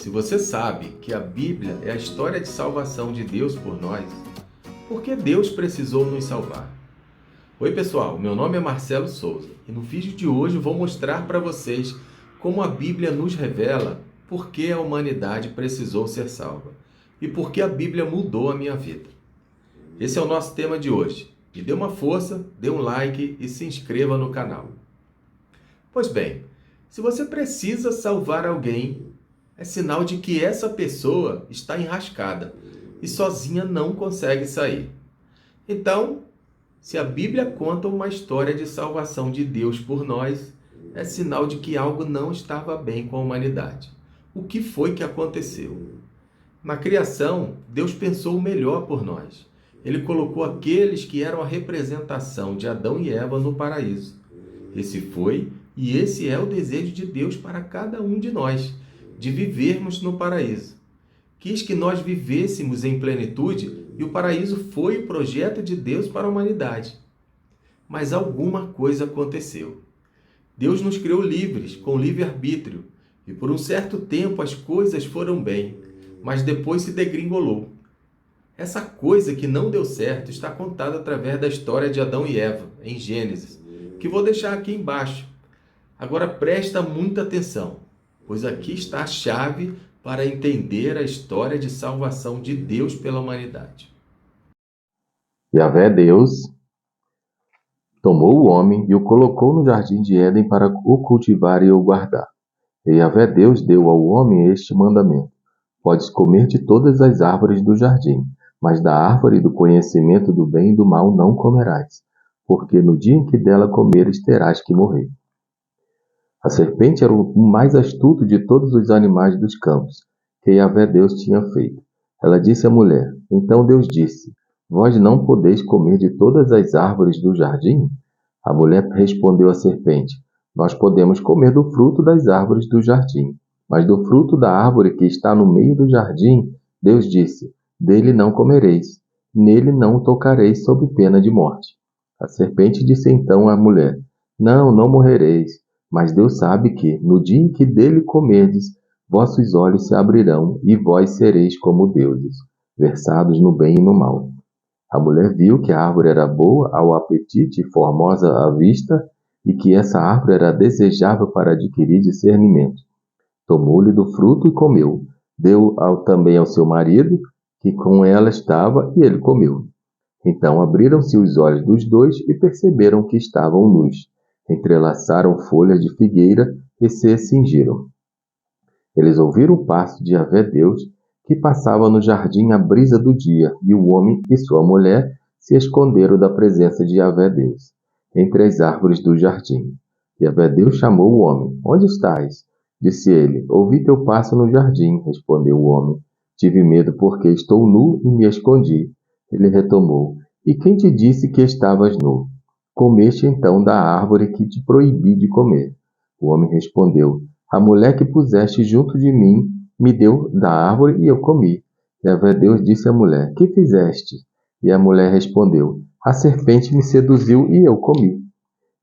Se você sabe que a Bíblia é a história de salvação de Deus por nós, por que Deus precisou nos salvar? Oi pessoal, meu nome é Marcelo Souza e no vídeo de hoje eu vou mostrar para vocês como a Bíblia nos revela por que a humanidade precisou ser salva e por que a Bíblia mudou a minha vida. Esse é o nosso tema de hoje. Me dê uma força, dê um like e se inscreva no canal. Pois bem, se você precisa salvar alguém, é sinal de que essa pessoa está enrascada e sozinha não consegue sair. Então, se a Bíblia conta uma história de salvação de Deus por nós, é sinal de que algo não estava bem com a humanidade. O que foi que aconteceu? Na criação, Deus pensou o melhor por nós. Ele colocou aqueles que eram a representação de Adão e Eva no paraíso. Esse foi e esse é o desejo de Deus para cada um de nós, de vivermos no paraíso. Quis que nós vivêssemos em plenitude e o paraíso foi o projeto de Deus para a humanidade. Mas alguma coisa aconteceu. Deus nos criou livres, com livre-arbítrio, e por um certo tempo as coisas foram bem, mas depois se degringolou. Essa coisa que não deu certo está contada através da história de Adão e Eva, em Gênesis, que vou deixar aqui embaixo. Agora presta muita atenção, pois aqui está a chave para entender a história de salvação de Deus pela humanidade. Yahvé Deus tomou o homem e o colocou no jardim de Éden para o cultivar e o guardar. E Yahvé Deus deu ao homem este mandamento: podes comer de todas as árvores do jardim, mas da árvore do conhecimento do bem e do mal não comerás, porque no dia em que dela comeres terás que morrer. A serpente era o mais astuto de todos os animais dos campos, que Yahvé Deus tinha feito. Ela disse à mulher: então Deus disse: vós não podeis comer de todas as árvores do jardim? A mulher respondeu à serpente: nós podemos comer do fruto das árvores do jardim, mas do fruto da árvore que está no meio do jardim, Deus disse: dele não comereis, nele não tocareis sob pena de morte. A serpente disse então à mulher: não morrereis. Mas Deus sabe que, no dia em que dele comerdes, vossos olhos se abrirão e vós sereis como deuses, versados no bem e no mal. A mulher viu que a árvore era boa ao apetite e formosa à vista, e que essa árvore era desejável para adquirir discernimento. Tomou-lhe do fruto e comeu. Deu também ao seu marido, que com ela estava, e ele comeu. Então abriram-se os olhos dos dois e perceberam que estavam nus. Entrelaçaram folhas de figueira e se cingiram. Eles ouviram o passo de Yahvé Deus, que passava no jardim à brisa do dia, e o homem e sua mulher se esconderam da presença de Yahvé Deus, entre as árvores do jardim. Yahvé Deus chamou o homem: onde estás? Disse ele: ouvi teu passo no jardim, respondeu o homem. Tive medo porque estou nu e me escondi. Ele retomou: e quem te disse que estavas nu? Comeste então da árvore que te proibi de comer. O homem respondeu: a mulher que puseste junto de mim me deu da árvore e eu comi. Yahvé Deus disse à mulher: que fizeste? E a mulher respondeu: a serpente me seduziu e eu comi.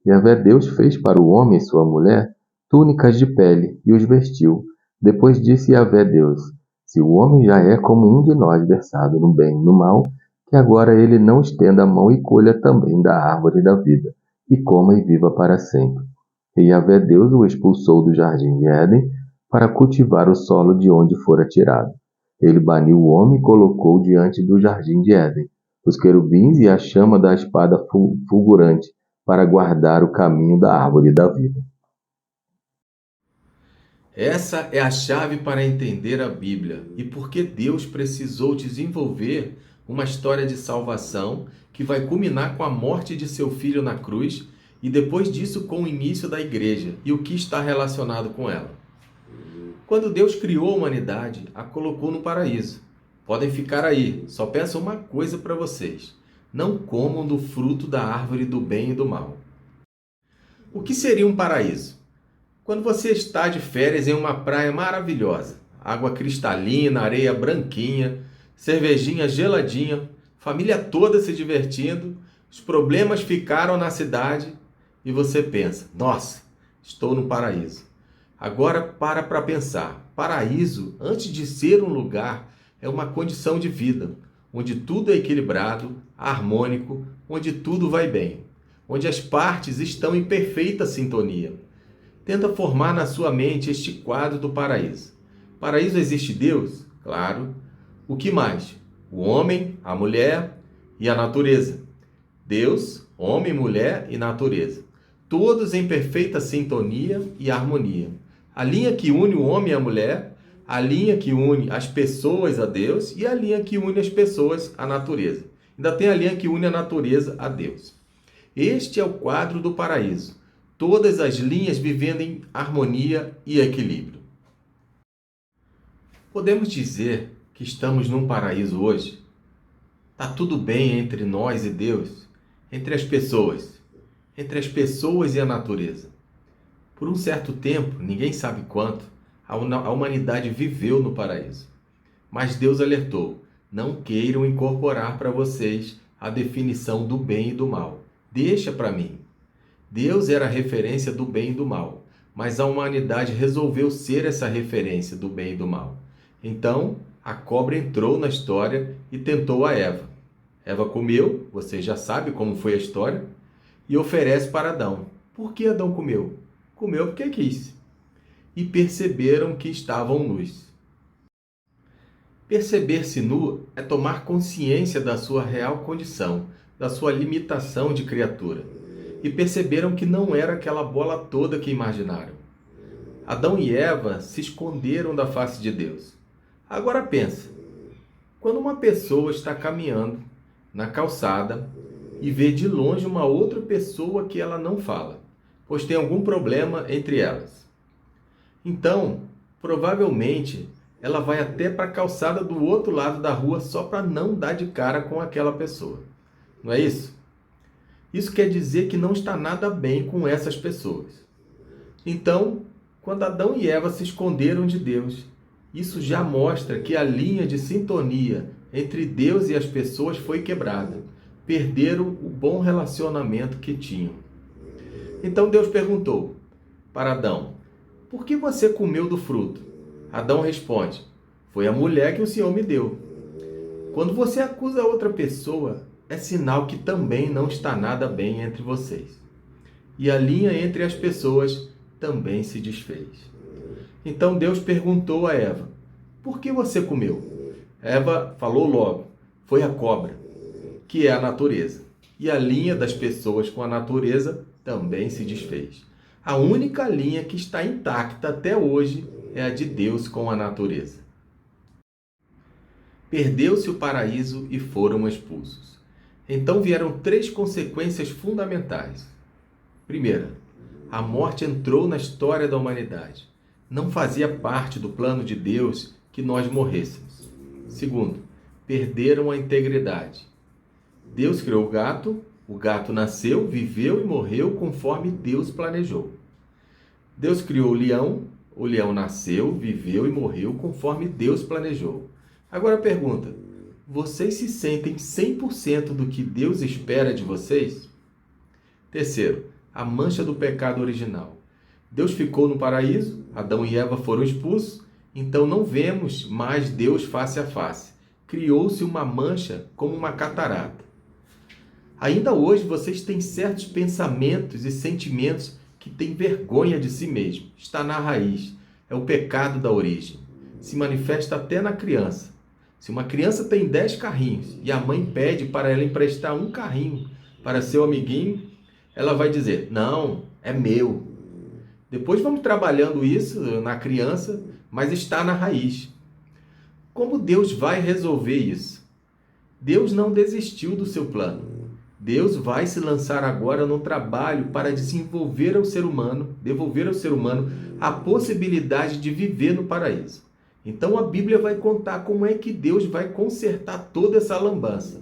Yahvé Deus fez para o homem e sua mulher túnicas de pele e os vestiu. Depois disse Yahvé Deus: se o homem já é como um de nós, versado no bem e no mal, que agora ele não estenda a mão e colha também da árvore da vida, e coma e viva para sempre. E Yahvé Deus o expulsou do jardim de Éden para cultivar o solo de onde fora tirado. Ele baniu o homem e colocou diante do jardim de Éden os querubins e a chama da espada fulgurante para guardar o caminho da árvore da vida. Essa é a chave para entender a Bíblia e por que Deus precisou desenvolver uma história de salvação que vai culminar com a morte de seu filho na cruz e depois disso com o início da igreja e o que está relacionado com ela. Quando Deus criou a humanidade, a colocou no paraíso. Podem ficar aí, só peço uma coisa para vocês: não comam do fruto da árvore do bem e do mal. O que seria um paraíso? Quando você está de férias em uma praia maravilhosa, água cristalina, areia branquinha, cervejinha geladinha, família toda se divertindo, os problemas ficaram na cidade e você pensa: nossa, estou no paraíso. Agora para pensar. Paraíso, antes de ser um lugar, é uma condição de vida, onde tudo é equilibrado, harmônico, onde tudo vai bem, onde as partes estão em perfeita sintonia. Tenta formar na sua mente este quadro do paraíso. Paraíso existe Deus? Claro. O que mais? O homem, a mulher e a natureza. Deus, homem, mulher e natureza. Todos em perfeita sintonia e harmonia. A linha que une o homem e a mulher, a linha que une as pessoas a Deus e a linha que une as pessoas à natureza. Ainda tem a linha que une a natureza a Deus. Este é o quadro do paraíso. Todas as linhas vivendo em harmonia e equilíbrio. Podemos dizer que estamos num paraíso hoje? Está tudo bem entre nós e Deus? Entre as pessoas e a natureza. Por um certo tempo, ninguém sabe quanto, a humanidade viveu no paraíso. Mas Deus alertou: não queiram incorporar para vocês a definição do bem e do mal. Deixa para mim. Deus era a referência do bem e do mal, mas a humanidade resolveu ser essa referência do bem e do mal. Então, a cobra entrou na história e tentou a Eva. Eva comeu, você já sabe como foi a história, e oferece para Adão. Por que Adão comeu? Comeu porque quis. E perceberam que estavam nus. Perceber-se nu é tomar consciência da sua real condição, da sua limitação de criatura. E perceberam que não era aquela bola toda que imaginaram. Adão e Eva se esconderam da face de Deus. Agora pensa, quando uma pessoa está caminhando na calçada e vê de longe uma outra pessoa que ela não fala, pois tem algum problema entre elas. Então, provavelmente, ela vai até para a calçada do outro lado da rua só para não dar de cara com aquela pessoa. Não é isso? Isso quer dizer que não está nada bem com essas pessoas. Então, quando Adão e Eva se esconderam de Deus, isso já mostra que a linha de sintonia entre Deus e as pessoas foi quebrada. Perderam o bom relacionamento que tinham. Então Deus perguntou para Adão: por que você comeu do fruto? Adão responde: foi a mulher que o Senhor me deu. Quando você acusa outra pessoa, é sinal que também não está nada bem entre vocês. E a linha entre as pessoas também se desfez. Então Deus perguntou a Eva: por que você comeu? Eva falou logo: foi a cobra, que é a natureza. E a linha das pessoas com a natureza também se desfez. A única linha que está intacta até hoje é a de Deus com a natureza. Perdeu-se o paraíso e foram expulsos. Então vieram 3 consequências fundamentais. Primeira, a morte entrou na história da humanidade. Não fazia parte do plano de Deus que nós morrêssemos. Segundo, perderam a integridade. Deus criou o gato nasceu, viveu e morreu conforme Deus planejou. Deus criou o leão nasceu, viveu e morreu conforme Deus planejou. Agora pergunta: vocês se sentem 100% do que Deus espera de vocês? Terceiro, a mancha do pecado original. Deus ficou no paraíso, Adão e Eva foram expulsos, então não vemos mais Deus face a face. Criou-se uma mancha como uma catarata. Ainda hoje vocês têm certos pensamentos e sentimentos que têm vergonha de si mesmo. Está na raiz. É o pecado da origem. Se manifesta até na criança. Se uma criança tem 10 carrinhos e a mãe pede para ela emprestar um carrinho para seu amiguinho, ela vai dizer: não, é meu. Depois vamos trabalhando isso na criança, mas está na raiz. Como Deus vai resolver isso? Deus não desistiu do seu plano. Deus vai se lançar agora no trabalho para devolver ao ser humano a possibilidade de viver no paraíso. Então a Bíblia vai contar como é que Deus vai consertar toda essa lambança.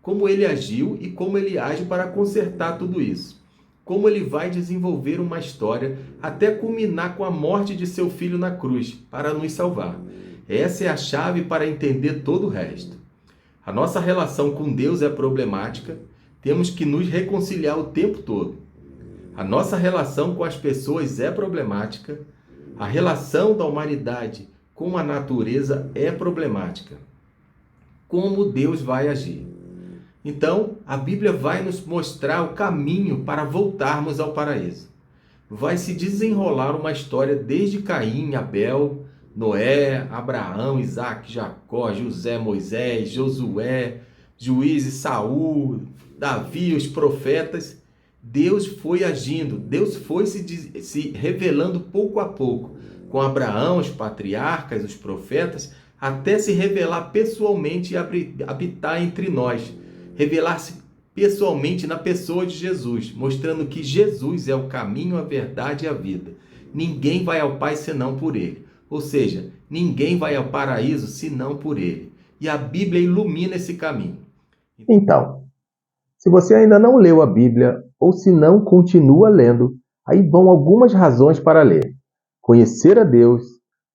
Como ele agiu e como ele age para consertar tudo isso. Como ele vai desenvolver uma história até culminar com a morte de seu filho na cruz para nos salvar. Essa é a chave para entender todo o resto. A nossa relação com Deus é problemática. Temos que nos reconciliar o tempo todo. A nossa relação com as pessoas é problemática. A relação da humanidade com a natureza é problemática. Como Deus vai agir? Então, a Bíblia vai nos mostrar o caminho para voltarmos ao paraíso. Vai se desenrolar uma história desde Caim, Abel, Noé, Abraão, Isaac, Jacó, José, Moisés, Josué, Juízes, Saul, Davi, os profetas. Deus foi agindo, Deus foi se revelando pouco a pouco, com Abraão, os patriarcas, os profetas, até se revelar pessoalmente e habitar entre nós, revelar-se pessoalmente na pessoa de Jesus, mostrando que Jesus é o caminho, a verdade e a vida. Ninguém vai ao Pai senão por Ele. Ou seja, ninguém vai ao paraíso senão por Ele. E a Bíblia ilumina esse caminho. Então, se você ainda não leu a Bíblia, ou se não continua lendo, aí vão algumas razões para ler. Conhecer a Deus,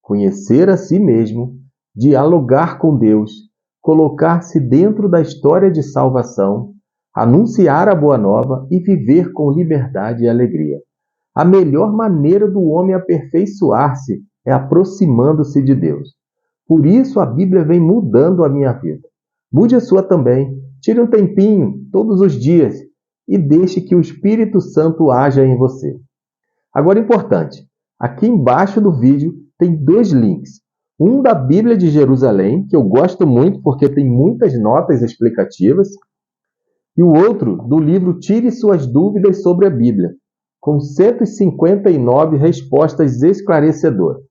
conhecer a si mesmo, dialogar com Deus, colocar-se dentro da história de salvação, anunciar a boa nova e viver com liberdade e alegria. A melhor maneira do homem aperfeiçoar-se é aproximando-se de Deus. Por isso a Bíblia vem mudando a minha vida. Mude a sua também. Tire um tempinho todos os dias e deixe que o Espírito Santo haja em você. Agora, importante, aqui embaixo do vídeo tem 2 links. Um da Bíblia de Jerusalém, que eu gosto muito porque tem muitas notas explicativas, e o outro do livro Tire Suas Dúvidas sobre a Bíblia, com 159 respostas esclarecedoras.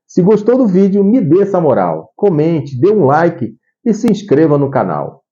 Se gostou do vídeo, me dê essa moral, comente, dê um like e se inscreva no canal.